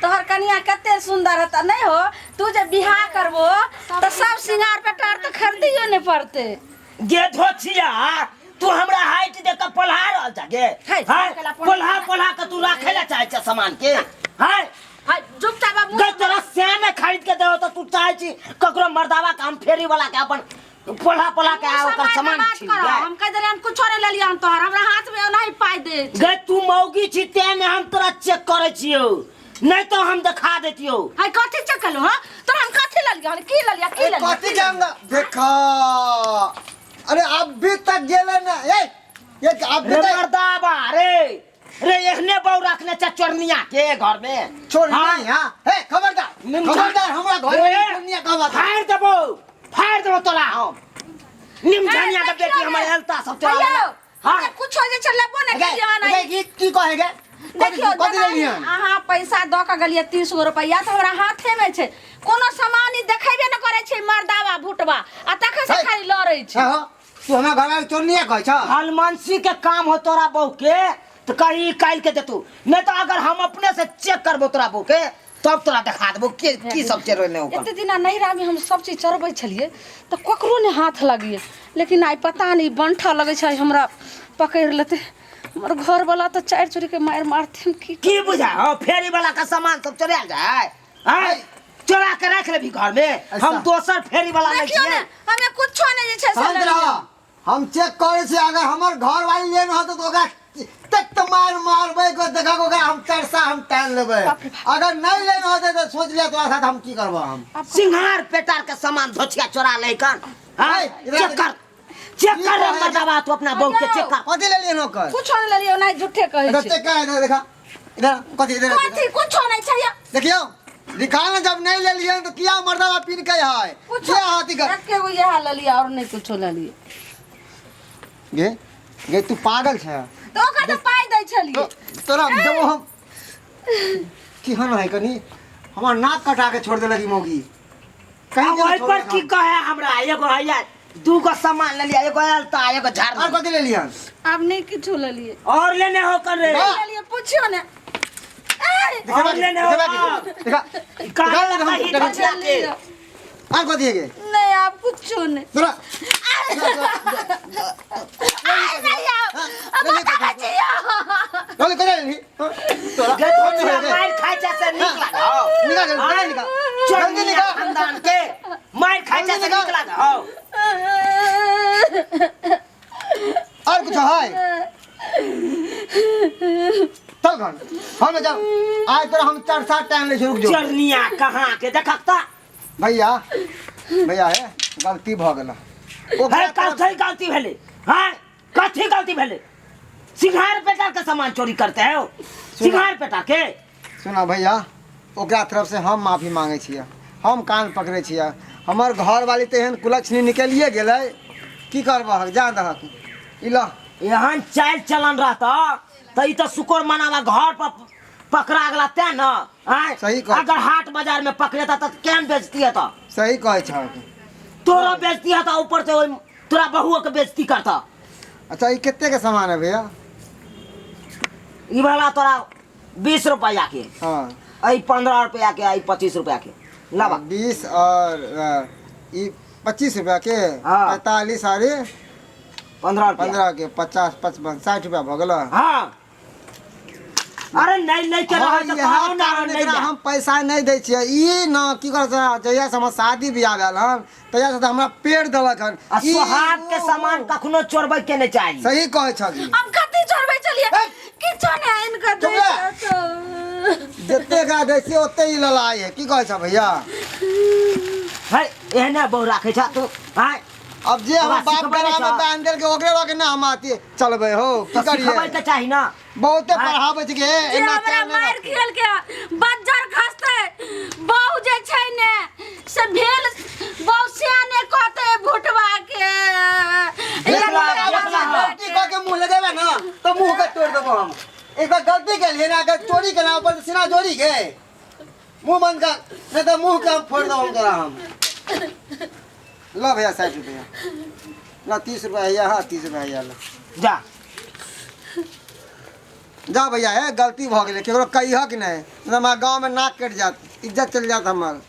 तोहर कनिया कते सुंदर है नहीं हो। तू जब बियाह करबो तो सब सिंगार पटार तो खरीदियो ने पड़ते। गे धोछिया तू हमरा हाइट दे के पलहा रहल छ गे। हाय पलहा के तू राखे ला चाहे छ सामान के। हाय हाय जुपटा बाबू गे तोरा सियाने खरीद के देओ तो तू चाहे छी ककरो मर्दावा के हम फेरी वाला के अपन पलहा के आ ओकर सामान छीन गे। हम कह देले हम कुछो नहीं लेलिया हम तोहर हमरा हाथ में नहीं पाई दे। गे तू मौगी छी ते में हम तोरा चेक करे छियो नहीं तो हम दिखा देतियो। हाय कथि चेक कलो हां तोरा हम कथि लेलिया की लेलिया कथि जांगा देखा। अरे अभी तक गेले ना ये अभी तक मर्दावा रे एहने बहु रखने छ चोरनिया के घर में छोड़ नहीं हां हे खबरदार हमरा घर में चोरनिया का बात फाड़ देबो तोला हम निमझानिया के बेटी हमर हेलता सब चला। हां कुछ हो जे चलबो ना के जवाना की कहेगा देखियो अहाँ पैसा द के गलिए 30 रुपया तो हमरा हाथे में छे कोनो सामान ही देखेबे न करे छे मर्दावा भुटवा आ तखे से खाली लड़ै छे। हां तू हमरा घर में चोरनिया कहै छ हलमानसी के काम हो तोरा बहू के तो कहीं काल के देतू नहीं तो अगर हम अपने से चेक करबो तोरा बहू के तब तोरा दिखा देबो की सब चेरो ने ऊपर। एते दिना नैरा में हम सब चीज चरबै छलिए तो ककरो ने हाथ लागिए लेकिन आई पता नहीं बंठा लगे छै हमरा पकड़ लेते हमर घर वाला तो चार चोरी के मार मारते की बुझा हो फेरी वाला का सामान सब चोरा जाए। हां चोरा के रख लेबी घर में हम दोसर फेरी वाला नहीं छिए हमें कुछो नहीं छै से हम चेक करे छी अगर हमर घर वाली लेन होत तो ओकरा तक तो मारबे को देखा को हम चरसा हम टान लेबे अगर नहीं लेन होते तो सोच ले तोरा साथ हम की करबो हम सिंहार पेटार के सामान धोछिया चोरा लेकन। हां चेक कर मर्दावा तू अपना बहू के चेक कर कथि ले लियो कर कुछो नहीं ले लियो नहीं झूठे कहै छै चेक कर देखा इधर कथि कुछो नहीं छै देखियो निकाल जब नहीं ले लियो तो किया मर्दावा पिन के है क्या हाथी कर के वो यहां ले लिया और नहीं कुछो ले लिए गे तू पागल छ तो ओकर तो पाई दै छलिए तोरा जब हम की हन है कनी हमर नाक कटा के छोड़ देलकी मौगी कहीं ओइ पर की कहे हमरा एगो हैया दू गो सामान ले लिया एगो अलता एगो झाड़ और कथि ले लिया अब नहीं किछो ले लिए और लेने हो कर रे ले लिए पूछियो ने और लेने हो देखा कहीं और कथि है गे नहीं आप कुछो नहीं तोरा करे ली तोरा गे थोड़ा मार खाइ से निकला निकाल जल्दी निकाल खानदान के मार खाइ से निकला हो और कुछ है चल घर हम जाओ आज तोरा हम 4-7 टाइम ले रुक जो चरनिया कहां के देखता भैया है गलती भ गेल है कथि गलती भेले। हां कथि गलती भेले सिंहार पेटा के सामान चोरी करते हो सिंहार पेटा के सुना भैया ओकरा तरफ से हम माफी मांगे छियै हम कान पकड़े छियै हमर घर वाली तो एहन कुलक्षणी निकलिए गेलै की करबह जान दहक इला एहन चाल चलन रहता तो ई तो शुक्र मनावा घर पर पकड़ा गला ते न। सही कह अगर हाट बाजार में पकड़ेता तो केन बेइज्जती है तो सही कहे छ तोरा बेइज्जती है तो ऊपर से तोरा बहुओं के बेइज्जती करता। अच्छा ये कितने के सामान है भैया ई वाला तोरा 20 रुपया के हां आई 15 रुपया के आई 25 रुपया के लावा 20 और ई 25 रुपया के 45 सारे 15 के 50 55 60 रुपया भ गेल। हां अरे नहीं के रहा तो कहो ना नहीं हम पैसा नहीं दै छियै ई न की कर जहिया से हमर शादी बियाह भेल हन तहिया से हमरा पेड़ देलक हन ई सुहाग के सामान कखनो चोरबै के नहीं चाहिए। सही कहै छ हम कथि चोरबै चलिए किछो नहीं इनका दे जत्ते का दै छियै ओते ही ललाई है की कहै छ भैया है एहने बहु राखे छ तू। हां अब जे हम बाप करावे बांधल के ओकरे लगे ना हम आती चलबे हो की करिए खबर के चाहि ना बहुते पढ़ावे छ के एना हमरा मार खेल के बज्जर खसते बहु जे छै ने से भेल बहु सियाने कहते भुटवा के गलती क के मुंह लगावे ना तो मुंह के तोड़ देबो हम एक बार गलती के लिए ना अगर चोरी के नाम पर सीना जोड़ी के मुंह बंद कर नहीं तो मुंह के हम फोड़ दो हम तोरा हम ला भैया 60 रुपया ला 30 रुपया है हां 30 रुपया है ला जा जा भैया है गलती भ गेलै केकरो कहिह कि नहीं नहीं हमारा गांव में नाक कट जात इज्जत चल जात हमर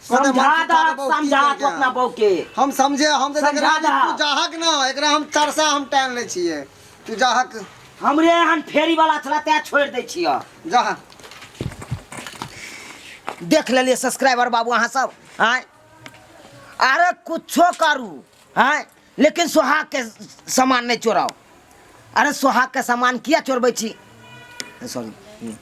समझा तू अपना बहू के। हम समझे हम तो समझा दा। तू जाहक ना एकरा हम चरसा हम टाइम ले छिए तू जाहक हमरे हन फेरी वाला चला ते छोड़ दे छियो। जा देख लेलिए सब्सक्राइबर बाबू अहाँ सब आय अरे कुछो करू आय लेकिन सुहाग के सामान नहीं चोराओ। अरे सुहाग के सामान किया चोरबै छी सॉरी